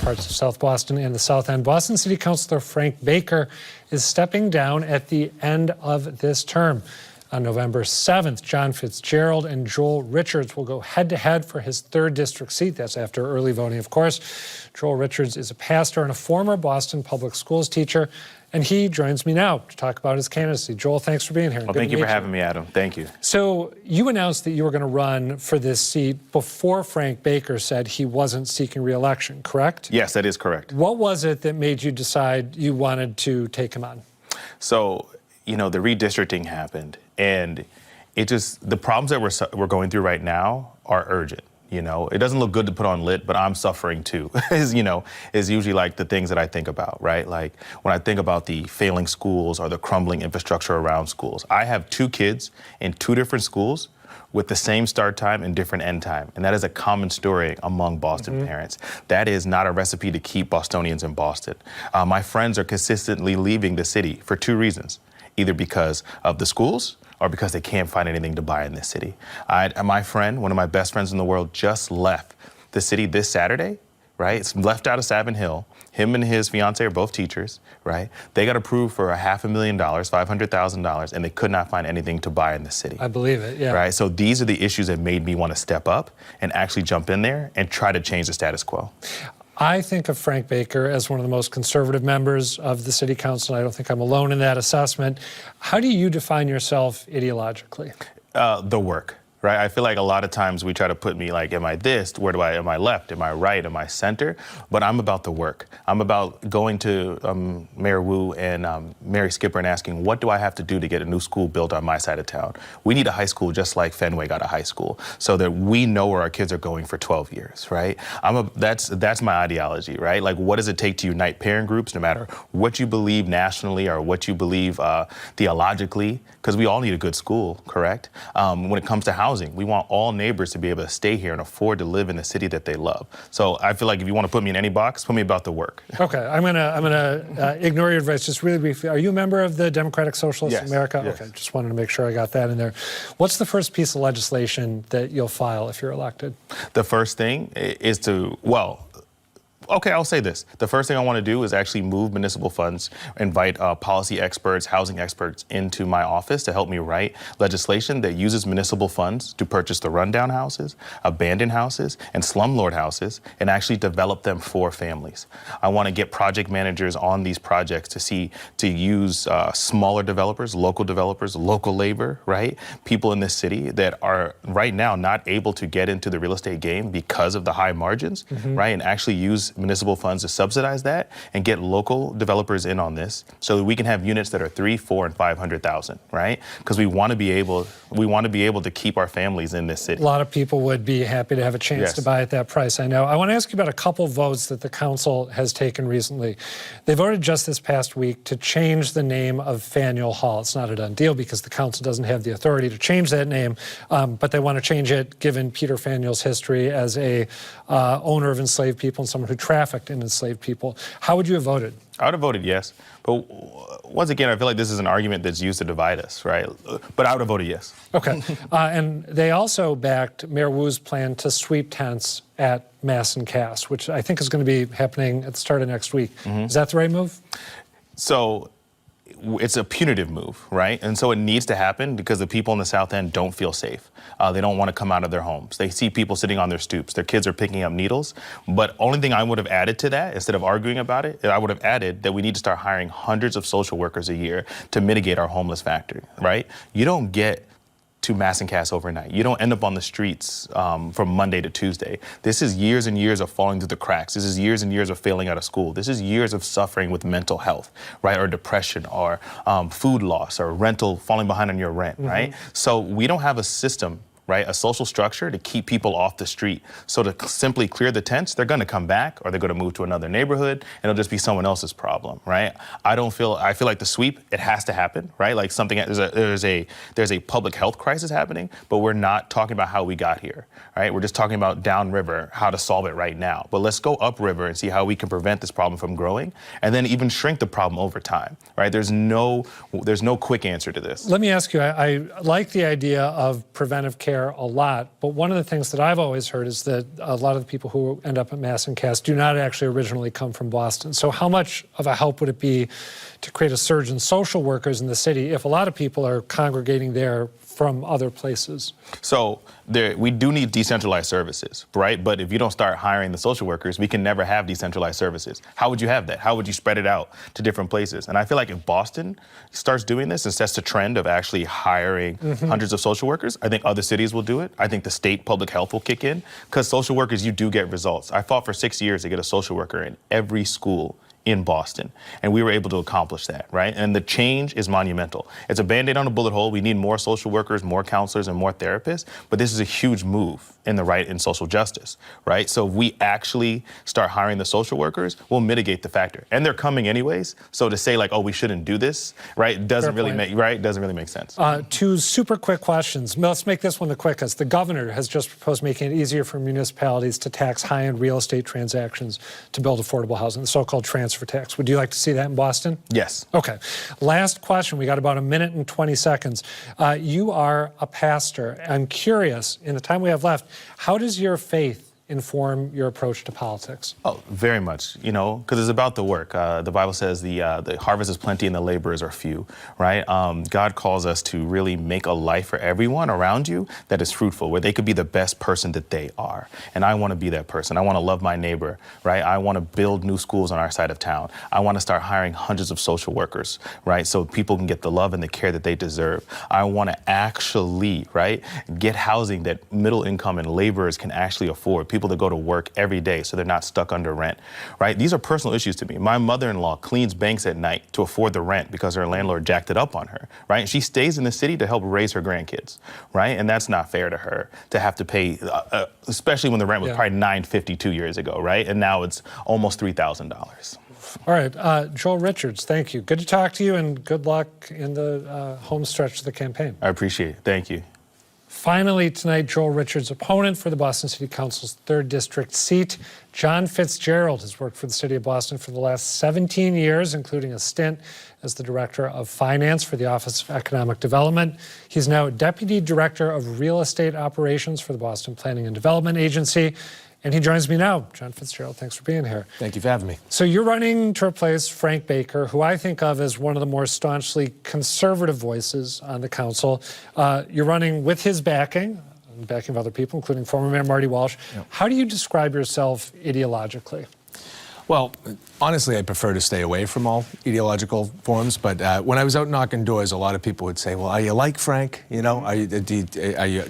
parts of South Boston and the South End. Boston City Councilor Frank Baker is stepping down at the end of this term. On November 7th, John Fitzgerald and Joel Richards will go head-to-head for his 3rd district seat. That's after early voting, of course. Joel Richards is a pastor and a former Boston Public Schools teacher, and he joins me now to talk about his candidacy. Joel, thanks for being here. Well, thank you for having me, Adam. Thank you. So you announced that you were going to run for this seat before Frank Baker said he wasn't seeking re-election, correct? Yes, that is correct. What was it that made you decide you wanted to take him on? So, you know, the redistricting happened, and the problems that we're going through right now are urgent. You know, it doesn't look good to put on lit, but I'm suffering too, is usually like the things that I think about, right? Like when I think about the failing schools or the crumbling infrastructure around schools. I have 2 kids in 2 different schools with the same start time and different end time. And that is a common story among Boston parents. That is not a recipe to keep Bostonians in Boston. My friends are consistently leaving the city for 2 reasons, either because of the schools or because they can't find anything to buy in this city. My friend, one of my best friends in the world, just left the city this Saturday, right? It's left out of Savin Hill. Him and his fiance are both teachers, right? They got approved for $500,000, $500,000, and they could not find anything to buy in the city. I believe it, yeah. Right, so these are the issues that made me want to step up and actually jump in there and try to change the status quo. I think of Frank Baker as one of the most conservative members of the city council. I don't think I'm alone in that assessment. How do you define yourself ideologically? The work, right? I feel like a lot of times we try to put me like, am I this? Am I left? Am I right? Am I center? But I'm about the work. I'm about going to Mayor Wu and Mary Skipper and asking, what do I have to do to get a new school built on my side of town? We need a high school just like Fenway got a high school so that we know where our kids are going for 12 years, right? That's my ideology, right? Like, what does it take to unite parent groups, no matter what you believe nationally or what you believe theologically, because we all need a good school, correct? When it comes to housing, we want all neighbors to be able to stay here and afford to live in the city that they love. So I feel like if you want to put me in any box, put me about the work. Okay, I'm gonna ignore your advice just really briefly. Are you a member of the Democratic Socialists of America? Yes. Okay, just wanted to make sure I got that in there. What's the first piece of legislation that you'll file if you're elected? The first thing is to, okay, I'll say this. The first thing I want to do is actually move municipal funds, invite policy experts, housing experts into my office to help me write legislation that uses municipal funds to purchase the rundown houses, abandoned houses, and slumlord houses, and actually develop them for families. I want to get project managers on these projects to use smaller developers, local labor, right? People in this city that are right now not able to get into the real estate game because of the high margins, right? And actually use municipal funds to subsidize that and get local developers in on this so that we can have units that are 3, 4, and 500,000, right? Because we want to be able to keep our families in this city. A lot of people would be happy to have a chance to buy at that price, I know. I want to ask you about a couple votes that the council has taken recently. They voted just this past week to change the name of Faneuil Hall. It's not a done deal because the council doesn't have the authority to change that name, but they want to change it given Peter Faneuil's history as a owner of enslaved people and someone who trafficked in enslaved people. How would you have voted? I would have voted yes. But once again, I feel like this is an argument that's used to divide us, right? But I would have voted yes. Okay. And they also backed Mayor Wu's plan to sweep tents at Mass and Cass, which I think is going to be happening at the start of next week. Is that the right move? So it's a punitive move, right? And so it needs to happen because the people in the South End don't feel safe. They don't want to come out of their homes. They see people sitting on their stoops. Their kids are picking up needles. But only thing I would have added to that, instead of arguing about it, I would have added that we need to start hiring hundreds of social workers a year to mitigate our homeless factor, right? You don't get to Mass and Cass overnight. You don't end up on the streets from Monday to Tuesday. This is years and years of falling through the cracks. This is years and years of failing out of school. This is years of suffering with mental health, right? Or depression, or food loss, or rental, falling behind on your rent, right? So we don't have a system, right, a social structure to keep people off the street. So to simply clear the tents, they're going to come back or they're going to move to another neighborhood and it'll just be someone else's problem, right? I feel like the sweep, it has to happen, right? Like there's a public health crisis happening, but we're not talking about how we got here, right? We're just talking about downriver, how to solve it right now. But let's go upriver and see how we can prevent this problem from growing and then even shrink the problem over time, right? There's no quick answer to this. Let me ask you, I like the idea of preventive care there a lot, but one of the things that I've always heard is that a lot of the people who end up at Mass and Cass do not actually originally come from Boston. So how much of a help would it be to create a surge in social workers in the city if a lot of people are congregating there from other places? So we do need decentralized services, right? But if you don't start hiring the social workers, we can never have decentralized services. How would you have that? How would you spread it out to different places? And I feel like if Boston starts doing this and sets the trend of actually hiring hundreds of social workers, I think other cities will do it. I think the state public health will kick in, because social workers, you do get results. I fought for 6 years to get a social worker in every school in Boston, and we were able to accomplish that, right? And the change is monumental. It's a Band-Aid on a bullet hole. We need more social workers, more counselors, and more therapists, but this is a huge move in social justice, right? So if we actually start hiring the social workers, we'll mitigate the factor. And they're coming anyways, so to say like, oh, we shouldn't do this, right, doesn't really make sense. 2 super quick questions. Let's make this one the quickest. The governor has just proposed making it easier for municipalities to tax high-end real estate transactions to build affordable housing, the so-called transfer tax. Would you like to see that in Boston? Yes. Okay. Last question. We got about a minute and 20 seconds. You are a pastor. I'm curious, in the time we have left, how does your faith inform your approach to politics? Oh, very much, because it's about the work. The Bible says the harvest is plenty and the laborers are few, right? God calls us to really make a life for everyone around you that is fruitful, where they could be the best person that they are. And I want to be that person. I want to love my neighbor, right? I want to build new schools on our side of town. I want to start hiring hundreds of social workers, right? So people can get the love and the care that they deserve. I want to actually, right, get housing that middle income and laborers can actually afford. People that go to work every day so they're not stuck under rent, right? These are personal issues to me. My mother-in-law cleans banks at night to afford the rent because her landlord jacked it up on her, right? And she stays in the city to help raise her grandkids, right? And that's not fair to her to have to pay, especially when the rent was probably $9.50 2 years ago, right? And now it's almost $3,000. All right, Joel Richards, thank you. Good to talk to you, and good luck in the home stretch of the campaign. I appreciate it. Thank you. Finally tonight, Joel Richards' opponent for the Boston City Council's 3rd District seat, John Fitzgerald, has worked for the City of Boston for the last 17 years, including a stint as the Director of Finance for the Office of Economic Development. He's now Deputy Director of Real Estate Operations for the Boston Planning and Development Agency. And he joins me now. John Fitzgerald, thanks for being here. Thank you for having me. So you're running to replace Frank Baker, who I think of as one of the more staunchly conservative voices on the council. You're running with his backing, and the backing of other people, including former Mayor Marty Walsh. Yep. How do you describe yourself ideologically? Well, honestly, I prefer to stay away from all ideological forms. But when I was out knocking doors, a lot of people would say, well, are you like Frank? Do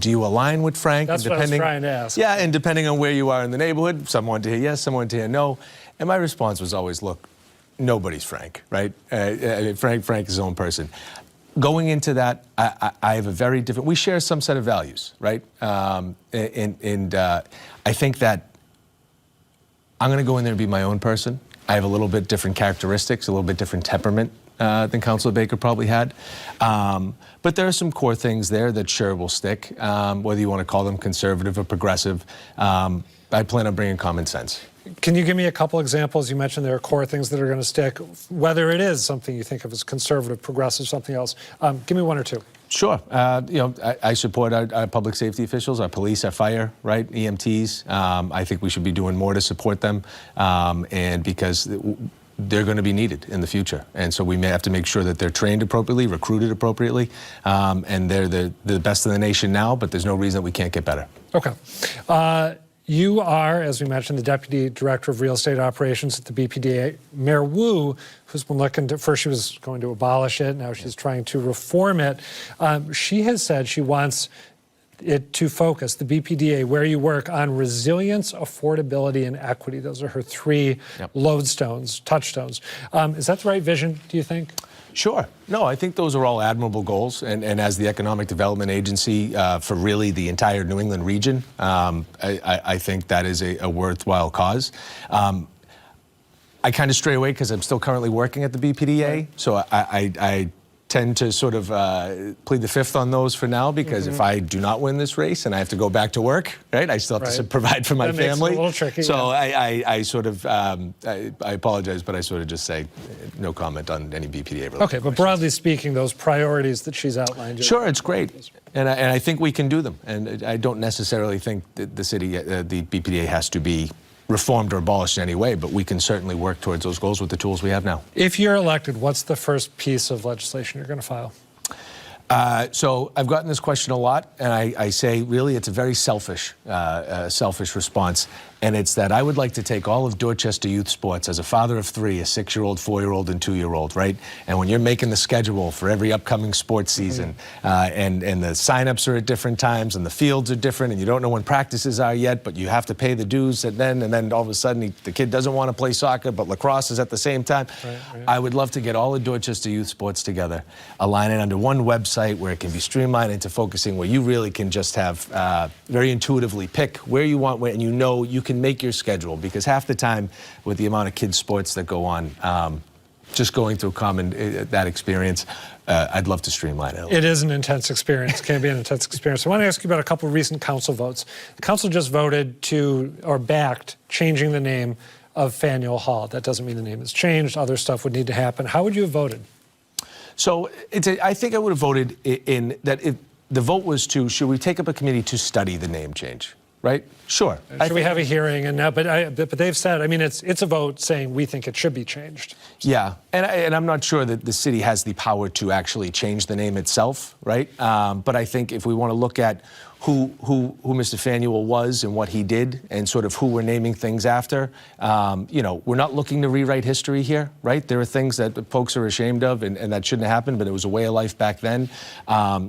you align with Frank? That's what I was trying to ask. Yeah, and depending on where you are in the neighborhood, some want to hear yes, some want to hear no. And my response was always, look, nobody's Frank, right? Frank is his own person. Going into that, I have a very different, we share some set of values, right? I think that I'm going to go in there and be my own person. I have a little bit different characteristics, a little bit different temperament than Councilor Baker probably had. But there are some core things there that sure will stick, whether you want to call them conservative or progressive. I plan on bringing common sense. Can you give me a couple examples? You mentioned there are core things that are going to stick, whether it is something you think of as conservative, progressive, something else. Give me 1 or 2. Sure. I support our public safety officials, our police, our fire, right, EMTs. I think we should be doing more to support them, and because they're going to be needed in the future. And so we may have to make sure that they're trained appropriately, recruited appropriately, and they're the best in the nation now, but there's no reason that we can't get better. Okay. You are, as we mentioned, the Deputy Director of Real Estate Operations at the BPDA. Mayor Wu, who's been looking to, first she was going to abolish it, now she's trying to reform it. She has said she wants it to focus, the BPDA, where you work, on resilience, affordability, and equity. Those are her 3 lodestones, touchstones. Is that the right vision, do you think? Sure. No, I think those are all admirable goals. And as the Economic Development Agency for really the entire New England region, I think that is a worthwhile cause. I kind of stray away because I'm still currently working at the BPDA. Right. So I tend to sort of plead the fifth on those for now, because if I do not win this race and I have to go back to work, right, I still have to provide for my family. Makes it a little tricky. So I sort of, I apologize, but I sort of just say no comment on any BPDA related Okay, but broadly speaking, those priorities that she's outlined. Sure, it's great. And I think we can do them. And I don't necessarily think that the city, the BPDA has to be reformed or abolished in any way, but we can certainly work towards those goals with the tools we have now. If you're elected, what's the first piece of legislation you're going to file? So I've gotten this question a lot, and I say really it's a very selfish response, and it's that I would like to take all of Dorchester youth sports as a father of three, a 6-year-old, 4-year-old, and 2-year-old, right? And when you're making the schedule for every upcoming sports season, and the signups are at different times, and the fields are different, and you don't know when practices are yet, but you have to pay the dues and then all of a sudden the kid doesn't want to play soccer, but lacrosse is at the same time. Right. I would love to get all of Dorchester youth sports together, align it under one website where it can be streamlined into focusing, where you really can just have very intuitively pick where you want, and you know you can make your schedule, because half the time with the amount of kids sports that go on, just going through that experience, I'd love to streamline it. It is an intense experience. It can be an intense experience. I want to ask you about a couple of recent council votes. The council just voted or backed changing the name of Faneuil Hall. That doesn't mean the name has changed. Other stuff would need to happen. How would you have voted? So I think I would have voted in that if the vote was to, should we take up a committee to study the name change, right? Sure. Should we have a hearing? And now, but they've said, I mean, it's a vote saying we think it should be changed. Yeah, and I'm not sure that the city has the power to actually change the name itself, right? But I think if we want to look at who Mr. Faneuil was and what he did, and sort of who we're naming things after, you know, we're not looking to rewrite history here, right? There are things that folks are ashamed of, and that shouldn't happen, but it was a way of life back then.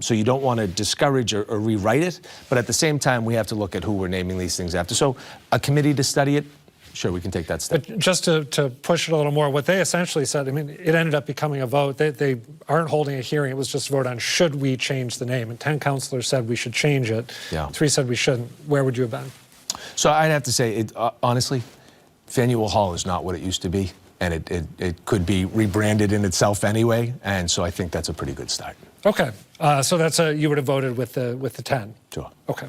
So you don't want to discourage or rewrite it, but at the same time, we have to look at who we're naming these things after. So a committee to study it, sure, we can take that step. But just to push it a little more, what they essentially said, I mean, it ended up becoming a vote. They aren't holding a hearing. It was just a vote on should we change the name. And 10 councilors said we should change it. Yeah. 3 said we shouldn't. Where would you have been? So I'd have to say, honestly, Faneuil Hall is not what it used to be. And it could be rebranded in itself anyway. And so I think that's a pretty good start. Okay. So that's you would have voted with the 10. Sure. Okay.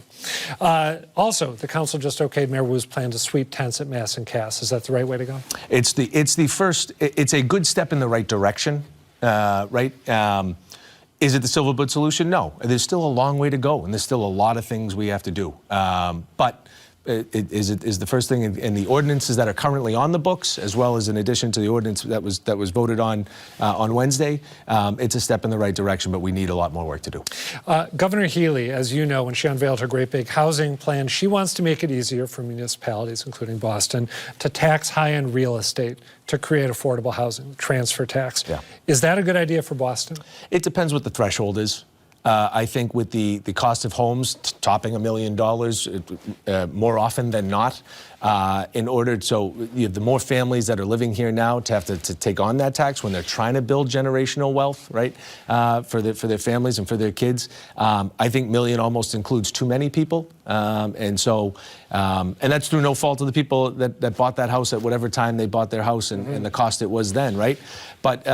Also, the council just okayed Mayor Wu's plan to sweep tents at Mass and Cass. Is that the right way to go? It's the first. It's a good step in the right direction, right? Is it the silver bullet solution? No. There's still a long way to go, and there's still a lot of things we have to do. But it is the first thing in the ordinances that are currently on the books, as well as in addition to the ordinance that was voted on Wednesday. It's a step in the right direction, but we need a lot more work to do. Governor Healey, as you know, when she unveiled her great big housing plan, she wants to make it easier for municipalities, including Boston, to tax high-end real estate to create affordable housing, transfer tax. Yeah. Is that a good idea for Boston? It depends what the threshold is. I think with the cost of homes topping $1 million more often than not, so you have the more families that are living here now to have to take on that tax when they're trying to build generational wealth, right, for their families and for their kids. I think $1 million almost includes too many people, and that's through no fault of the people that bought that house at whatever time they bought their house and the cost it was then, right? But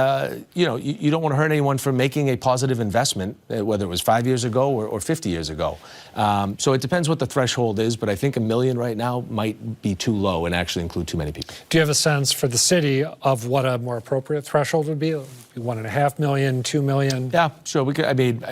you know, you don't want to hurt anyone from making a positive investment, whether it was 5 years ago or 50 years ago. So it depends what the threshold is, but I think $1 million right now might be too low and actually include too many people. Do you have a sense for the city of what a more appropriate threshold would be? $1.5 million, $2 million? Yeah, sure. We could. I mean,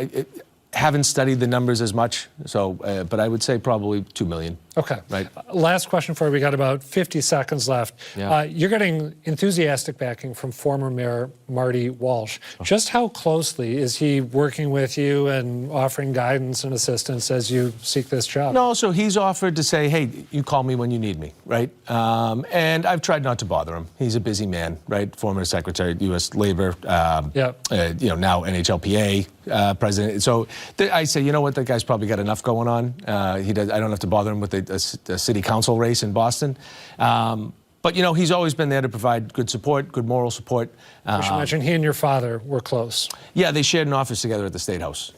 haven't studied the numbers as much, so but I would say probably $2 million. Okay. Right. Last question for you. We got about 50 seconds left. Yeah. You're getting enthusiastic backing from former Mayor Marty Walsh. Oh. Just how closely is he working with you and offering guidance and assistance as you seek this job? No, so he's offered to say, hey, you call me when you need me, right? And I've tried not to bother him. He's a busy man, right? Former Secretary of U.S. Labor, you know, now NHLPA president. So I say, you know what, that guy's probably got enough going on. I don't have to bother him with a city council race in Boston. But, you know, he's always been there to provide good support, good moral support. I should imagine he and your father were close. Yeah, they shared an office together at the State House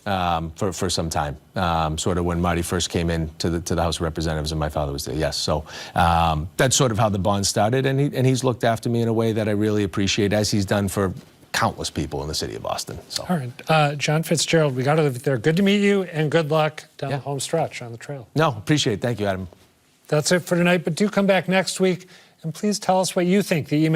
for some time, sort of when Marty first came in to the House of Representatives and my father was there, yes. So that's sort of how the bond started, and he's looked after me in a way that I really appreciate, as he's done for countless people in the city of Boston. So. All right. John Fitzgerald, we got to leave it there. Good to meet you, and good luck down the home stretch on the trail. No, appreciate it. Thank you, Adam. That's it for tonight, but do come back next week, and please tell us what you think. The email